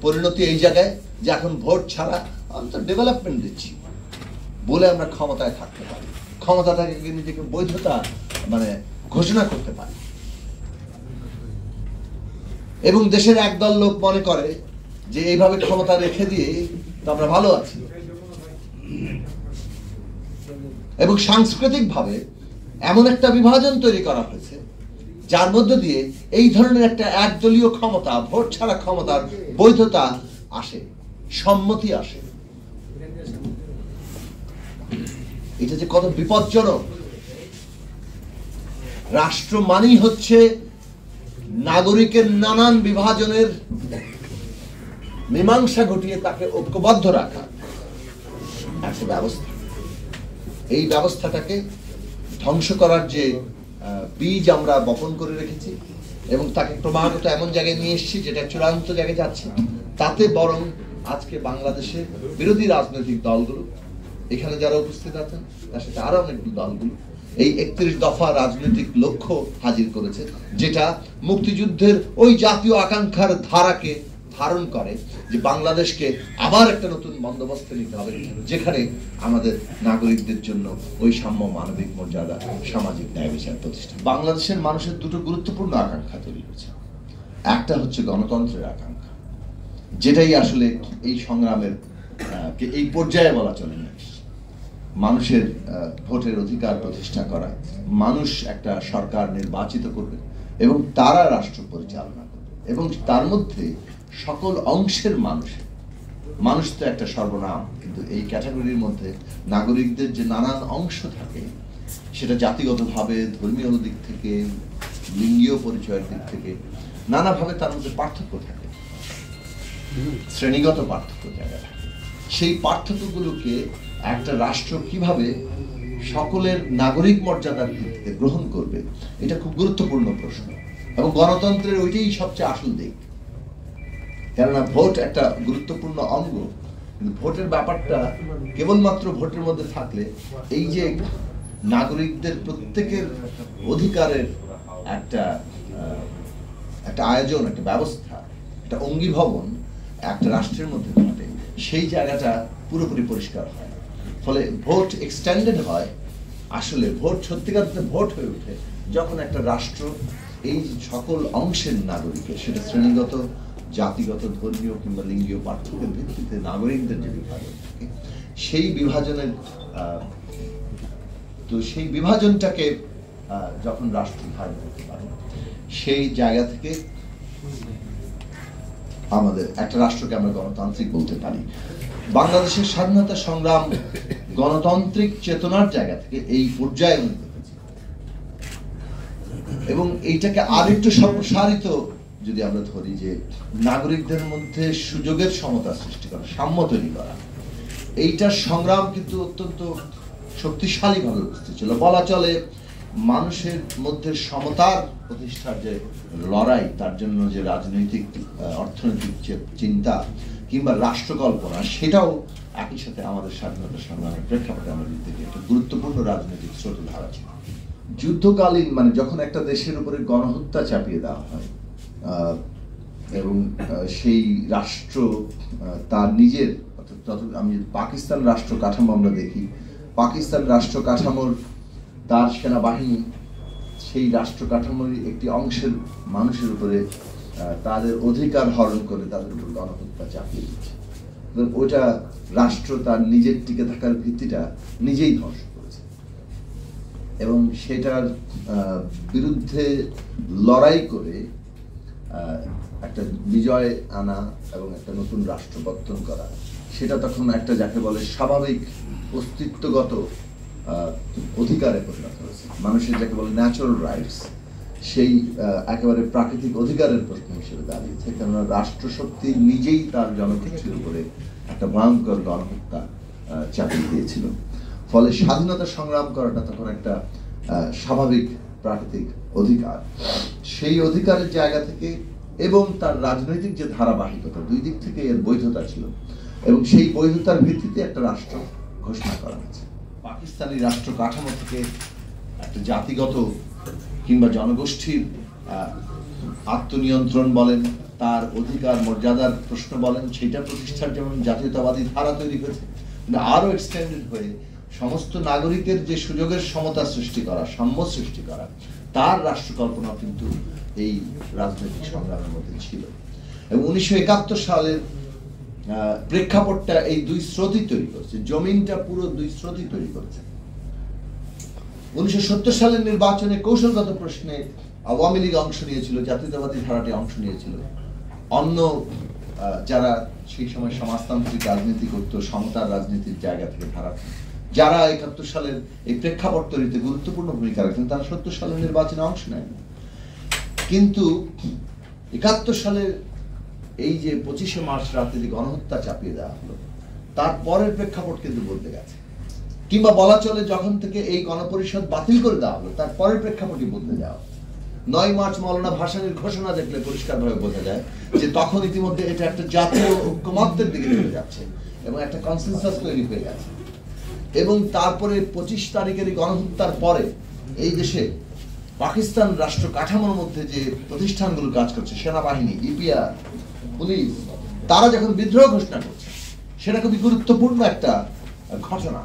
পরিণতি এই জায়গায় যে এখন ভোট ছাড়া আমি তো ডেভেলপমেন্ট দিচ্ছি বলে আমরা ক্ষমতায় থাকতে পারি, ক্ষমতাটাকে নিজেকে বৈধতা মানে ঘোষণা করতে পারি, এবং দেশের একদল লোক মনে করে যে এইভাবে ক্ষমতা রেখে দিয়ে তো আমরা ভালো আছি। এবং সাংস্কৃতিক ভাবে এমন একটা বিভাজন তৈরি করা হয়েছে যার মধ্য দিয়ে এই ধরনের একটা একদলীয় ক্ষমতা, ভোট ছাড়া ক্ষমতার বৈধতা আসে, সম্মতি আসে। এটা যে কত বিপজ্জনক। রাষ্ট্র মানেই হচ্ছে নাগরিকের নানান বিভাজনের মীমাংসা ঘটিয়ে তাকে ঐক্যবদ্ধ রাখা একটা ব্যবস্থা। এই ব্যবস্থাটাকে ধ্বংস করার যে বীজ আমরা বপন করে রেখেছি এবং তাকে ক্রমাগত এমন জায়গায় নিয়ে এসেছি যেটা চূড়ান্ত জায়গায় যাচ্ছে, তাতে বরং আজকে বাংলাদেশে বিরোধী রাজনৈতিক দলগুলো, এখানে যারা উপস্থিত আছেন তার সাথে আরো অনেক দলগুলো এই 31 দফা রাজনৈতিক লক্ষ্য হাজির করেছে, যেটা মুক্তিযুদ্ধের ওই জাতীয় আকাঙ্ক্ষার ধারাকে ধারণ করে যে বাংলাদেশকে আবার একটা নতুন বন্দোবস্ত নিতে হবে যেখানে আমাদের নাগরিকদের জন্য ওই সাম্য, মানবিক মর্যাদা, সামাজিক ন্যায় বিচার প্রতিষ্ঠা। বাংলাদেশের মানুষের দুটো গুরুত্বপূর্ণ আকাঙ্ক্ষা তৈরি হয়েছে। একটা হচ্ছে গণতন্ত্রের আকাঙ্ক্ষা, যেটাই আসলে এই সংগ্রামের এই পর্যায়ে বলা চলে না। মানুষের ভোটের অধিকার প্রতিষ্ঠা করা, মানুষ একটা সরকার নির্বাচিত করবে এবং তারা রাষ্ট্র পরিচালনা করবে, এবং তার মধ্যে সকল অংশের মানুষ তো একটা সর্বনাম, কিন্তু এই ক্যাটাগরির মধ্যে নাগরিকদের যে নানান অংশ থাকে, সেটা জাতিগতভাবে, ধর্মীয় দিক থেকে, লিঙ্গীয় পরিচয়ের দিক থেকে নানাভাবে তার মধ্যে পার্থক্য থাকে, শ্রেণীগত পার্থক্য জায়গা থাকে। সেই পার্থক্যগুলোকে একটা রাষ্ট্র কিভাবে সকলের নাগরিক মর্যাদার ভিত্তিতে গ্রহণ করবে, এটা খুব গুরুত্বপূর্ণ প্রশ্ন। এবং গণতন্ত্রের ওইটাই সবচেয়ে আসল দিক, কেননা ভোট একটা গুরুত্বপূর্ণ অঙ্গ, কিন্তু ভোটের ব্যাপারটা কেবলমাত্র ভোটের মধ্যে থাকলে এই যে নাগরিকদের প্রত্যেকের অধিকারের একটা আয়োজন, একটা ব্যবস্থা, একটা অঙ্গীভবন একটা রাষ্ট্রের মধ্যে ঘটে, সেই জায়গাটা পুরোপুরি পরিষ্কার হয়। ফলে ভোট এক্সটেন্ডেড হয়, আসলে ভোট সত্যিকার ভোট হয়ে ওঠে যখন একটা রাষ্ট্র এই সকল অংশের নাগরিকের, সেটা শ্রেণীগত, জাতিগত, ধর্মীয় কিংবা লিঙ্গীয় পার্থক্যের ভিত্তিতে নাগরিকদের যে বিভাজন থাকে, সেই বিভাজনের সেই বিভাজনটাকে যখন রাষ্ট্র ধারণ করতে পারে, সেই জায়গা থেকে আমাদের একটা রাষ্ট্রকে আমরা গণতান্ত্রিক বলতে পারি। বাংলাদেশের স্বাধীনতা সংগ্রাম গণতান্ত্রিক চেতনার জায়গা থেকে এই পর্যায়ে উন্নীত হয়েছে, এবং এইটাকে আরেকটু সম্প্রসারিত যদি আমরা ধরি যে নাগরিকদের মধ্যে সুযোগের সমতা সৃষ্টি করা, সাম্য তৈরি করা, এইটার সংগ্রাম কিন্তু অত্যন্ত শক্তিশালী ভাবে উপস্থিত ছিল। বলা চলে মানুষের মধ্যে সমতার প্রতিষ্ঠার যে লড়াই, তার জন্য যে রাজনৈতিক, অর্থনৈতিক যে চিন্তা কিংবা রাষ্ট্রকল্পনা, সেটাও একই সাথে আমাদের স্বাধীনতা সংগ্রামের প্রেক্ষাপটে আমাদের দিকে একটা গুরুত্বপূর্ণ রাজনৈতিক স্রোতধারা ছিল। যুদ্ধকালীন মানে যখন একটা দেশের উপরে গণহত্যা চাপিয়ে দেওয়া হয় এবং সেই রাষ্ট্র তার নিজের, আমি পাকিস্তান রাষ্ট্র কাঠামো আমরা দেখি, পাকিস্তান রাষ্ট্র কাঠামোর তার সেনাবাহিনী সেই রাষ্ট্র কাঠামোর একটি অংশের মানুষের উপরে তাদের অধিকার হরণ করে তাদের উপর গণহত্যা চাপিয়ে দিচ্ছে। ওইটা রাষ্ট্র তার নিজের টিকে থাকার ভিত্তিটা নিজেই ধ্বংস করেছে, এবং সেটার বিরুদ্ধে লড়াই করে একটা বিজয় আনা এবং একটা নতুন রাষ্ট্র গঠন করা, সেটা তখন একটা যাকে বলে স্বাভাবিক অস্তিত্বগত অধিকারে পরিণত হয়েছে। মানুষের যাকে বলে ন্যাচারাল রাইটস, সেই একেবারে প্রাকৃতিক অধিকারের প্রশ্ন হিসেবে দাঁড়িয়েছে, কেননা রাষ্ট্রশক্তি নিজেই তার জনগোষ্ঠীর উপরে একটা ভয়ঙ্কর গণহত্যা চাপিয়ে দিয়েছিল। ফলে স্বাধীনতা সংগ্রাম করাটা তখন একটা স্বাভাবিক প্রাকৃতিক অধিকার। সেই অধিকারের জায়গা থেকে এবং তার রাজনৈতিক যে ধারাবাহিকতা, দুই দিক থেকে এর বৈধতা ছিল, এবং সেই বৈধতার ভিত্তিতে একটা রাষ্ট্র ঘোষণা করা হয়েছে। পাকিস্তানি রাষ্ট্র কাঠামো থেকে একটা জাতিগত কিংবা জনগোষ্ঠীর আত্মনিয়ন্ত্রণ বলেন তার অধিকার মর্যাদার প্রশ্ন বলেন, সেটা প্রতিষ্ঠার যেমন জাতীয়তাবাদী ধারা তৈরি হয়েছে, কিন্তু আরো এক্সটেন্ডেড হয়ে সমস্ত নাগরিকের যে সুযোগের সমতা সৃষ্টি করা, সাম্য সৃষ্টি করা, তার রাষ্ট্র কল্পনা কিন্তু এই রাজনৈতিক সংগ্রামের মধ্যে ছিল। এবং 1971 সালের প্রেক্ষাপটটা এই দুই স্রোতই তৈরি করেছে, জমিনটা পুরো দুই স্রোতই তৈরি করেছে। 1970 সালের নির্বাচনে কৌশলগত প্রশ্নে আওয়ামী লীগ অংশ নিয়েছিল, জাতীয়তাবাদী ধারাটি অংশ নিয়েছিল, অন্য যারা সেই সময় সমাজতান্ত্রিক রাজনীতি করত, সমতার রাজনীতির জায়গা থেকে ধারা, যারা 71 সালের এই প্রেক্ষাপট তৈরিতে গুরুত্বপূর্ণ ভূমিকা রাখছেন, তারা 70 সালের নির্বাচনে অংশ নেন। কিন্তু 71 সালের এই যে 25শে মার্চ রাতে যে গণহত্যা চাপিয়ে দেওয়া হলো, তারপরের প্রেক্ষাপট কিন্তু বদলে গেছে, কিংবা বলা চলে যখন থেকে এই গণপরিষদ বাতিল করে দেওয়া হলো তারপরের প্রেক্ষাপটই বদলে যাওয়া। 9 মার্চ মৌলানা ভাসানীর ঘোষণা দেখলে পরিষ্কারভাবে বোঝা যায় যে তখন ইতিমধ্যে এটা একটা জাতীয় ঐক্যমত্যের দিকে চলে যাচ্ছে এবং একটা কনসেনসাস তৈরি হয়ে গেছে। এবং তারপরে 25 তারিখের এই গণহত্যার পরে এই দেশে পাকিস্তান রাষ্ট্র কাঠামোর মধ্যে যে প্রতিষ্ঠানগুলো কাজ করছে, সেনাবাহিনী, ইপিআর, পুলিশ, তারা যখন বিদ্রোহ ঘোষণা করছে, সেটা খুবই গুরুত্বপূর্ণ একটা ঘটনা।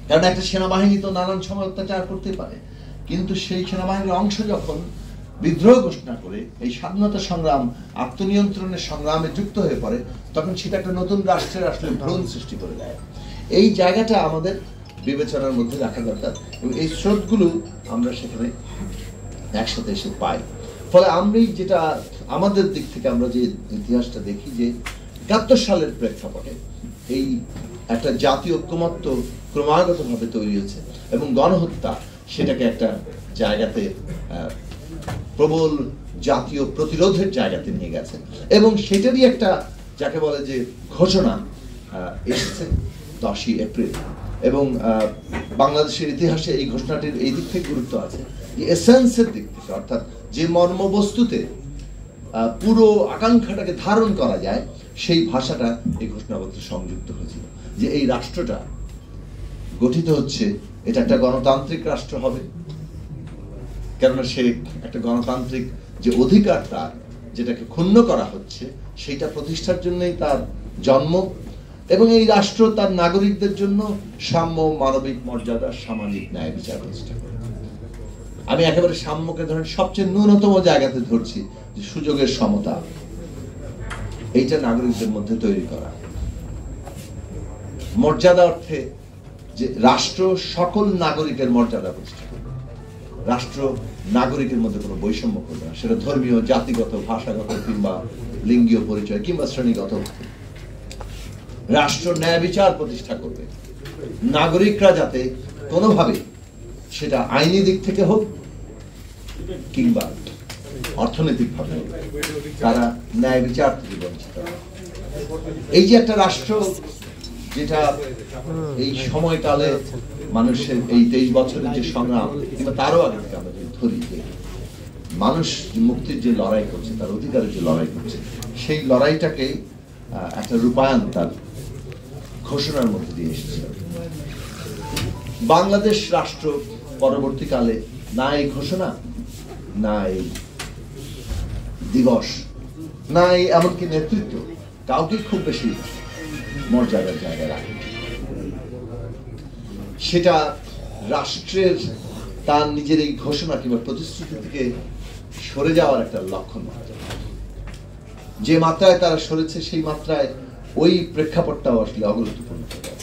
কারণ একটা সেনাবাহিনী তো নানান সময় অত্যাচার করতে পারে, কিন্তু সেই সেনাবাহিনীর অংশ যখন বিদ্রোহ ঘোষণা করে এই স্বাধীনতা সংগ্রাম, আত্মনিয়ন্ত্রণের সংগ্রামে যুক্ত হয়ে পড়ে, তখন সেটা একটা নতুন রাষ্ট্রের আসলে ভ্রণ সৃষ্টি করে দেয়। এই জায়গাটা আমাদের বিবেচনার মধ্যে রাখা দরকার এবং এই স্রোতগুলো আমরা সেখানে একসাথে এসে পাই। ফলে আমি যেটা আমাদের দিক থেকে আমরা যে ইতিহাসটা দেখি যে 71 সালের প্রেক্ষাপটে এই একটা জাতীয় ঐক্যমত্য ক্রমাগতভাবে তৈরি হয়েছে এবং গণহত্যা সেটাকে একটা জায়গাতে প্রবল জাতীয় প্রতিরোধের জায়গাতে নিয়ে গেছে এবং সেটারই একটা যাকে বলে যে ঘোষণা এসেছে 10ই এপ্রিল। এবং বাংলাদেশের ইতিহাসে এই ঘোষণাটির এই দিক থেকে গুরুত্ব আছে যে এসেন্সের দিক থেকে, অর্থাৎ যে মর্মবস্তুতে পুরো আকাঙ্ক্ষাটাকে ধারণ করা যায়, সেই ভাষাটা এই ঘোষণাপত্রে সংযুক্ত হয়েছিল যে এই রাষ্ট্রটা গঠিত হচ্ছে, এটা একটা গণতান্ত্রিক রাষ্ট্র হবে, কেননা সে একটা গণতান্ত্রিক যে অধিকার তার যেটাকে ক্ষুণ্ণ করা হচ্ছে সেইটা প্রতিষ্ঠার জন্যই তার জন্ম, এবং এই রাষ্ট্র তার নাগরিকদের জন্য সাম্য, মানবিক মর্যাদা, সামাজিক ন্যায় বিচার প্রতিষ্ঠা করে। আমি একেবারে সাম্যকে ধরেন সবচেয়ে ন্যূনতম জায়গাতে ধরছি, যে সুযোগের সমতা, এইটা নাগরিকদের মধ্যে তৈরি করা। মর্যাদা অর্থে যে রাষ্ট্র সকল নাগরিকের মর্যাদা প্রতিষ্ঠা করবে, রাষ্ট্র নাগরিকের মধ্যে কোনো বৈষম্য করবে না, সেটা ধর্মীয়, জাতিগত, ভাষাগত কিংবা লিঙ্গীয় পরিচয় কিংবা শ্রেণীগত। রাষ্ট্র ন্যায় বিচার প্রতিষ্ঠা করবে, নাগরিকরা যাতে কোনোভাবে সেটা আইনি দিক থেকে হোক কিংবা অর্থনৈতিক ভাবে তারা ন্যায় বিচার থেকে বঞ্চিত। এই যে একটা রাষ্ট্র যেটা এই সময়কালে মানুষের এই 23 বছরের যে সংগ্রাম কিংবা তারও আগে থেকে আমরা যদি ধরি যে মানুষ মুক্তির যে লড়াই করছে, তার অধিকারের যে লড়াই করছে, সেই লড়াইটাকে একটা রূপায়ণ তার ঘোষণার মধ্যে দিয়ে এসেছিল। বাংলাদেশ রাষ্ট্র পরবর্তীকালে না এই ঘোষণা, না এই দিবস, না এই এমনকি নেতৃত্ব কাউকে খুব বেশি মর্যাদার জায়গায় রাখে। সেটা রাষ্ট্রের তার নিজের এই ঘোষণা কিংবা প্রতিশ্রুতি থেকে সরে যাওয়ার একটা লক্ষণ। যে মাত্রায় তারা সরেছে সেই মাত্রায় ওই প্রেক্ষাপটটাও আসলে অগুরুত্বপূর্ণ হয়ে গেছে।